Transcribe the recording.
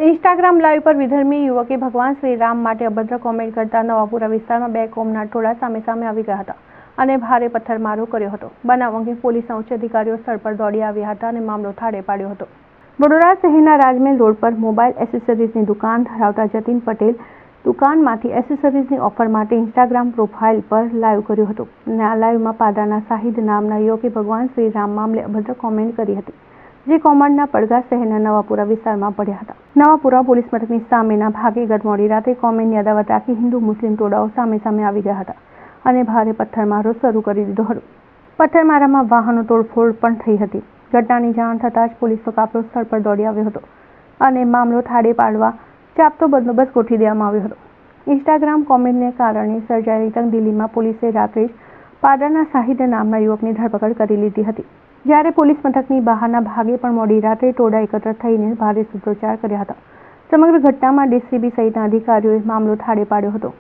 Instagram live પર વિધર્મી યુવકે ભગવાન શ્રી રામ માટે અભદ્ર કોમેન્ટ કરતા નવાપુરા વિસ્તારમાં બે કોમના ટોળા સામે આવી ગયા હતા અને ભારે પથ્થરમારો કર્યો હતો. બનાવ અંગે પોલીસના ઉચ્ચ અધિકારીઓ સ્થળ પર દોડી આવ્યા હતા અને મામલો થાળે પાડ્યો હતો. વડોદરા શહેરના રાજમહેલ રોડ પર મોબાઈલ એસેસરીઝની દુકાન ધરાવતા જતીન પટેલ દુકાનમાંથી એસેસરીઝની ઓફર માટે ઇન્સ્ટાગ્રામ પ્રોફાઇલ પર લાઈવ કર્યું હતું અને આ લાઈવમાં પાડાના શાહિદ નામના યુવકે ભગવાન શ્રી રામ મામલે અભદ્ર કોમેન્ટ કરી હતી, જે કોમેન્ટના પડઘા શહેરના નવાપુરા વિસ્તારમાં પડ્યા હતા. નવાપુરા પોલીસ મથકની સામેના ભાગે ગત મોડી રાતે કોમેન્ટની અદાવત રાખી હિન્દુ મુસ્લિમ ટોળાઓ સામે આવી ગયા હતા અને ભારે પથ્થરમારો શરૂ કરી દીધો હતો. પથ્થરમારામાં વાહનો તોડફોડ પણ થઈ હતી. ઘટનાની જાણ થતાં જ પોલીસનો કાફલો સ્થળ પર દોડી આવ્યો હતો અને મામલો થાળે પાડવા ચાપતો બંદોબસ્ત ગોઠવી દેવામાં આવ્યો હતો. ઇન્સ્ટાગ્રામ કોમેન્ટને કારણે સર્જાયેલી તંગદિલીમાં પોલીસે રાત્રે જ પાડાના શાહિદ નામના યુવકની ધરપકડ કરી લીધી હતી. જ્યારે પોલીસ મથકની બહારના ભાગે પણ મોડી રાત્રે ટોળા એકત્ર થઈને ભારે સૂત્રોચ્ચાર કર્યા હતા. સમગ્ર ઘટનામાં ડીસીબી સહિતના અધિકારીઓએ મામલો થાળે પાડ્યો હતો.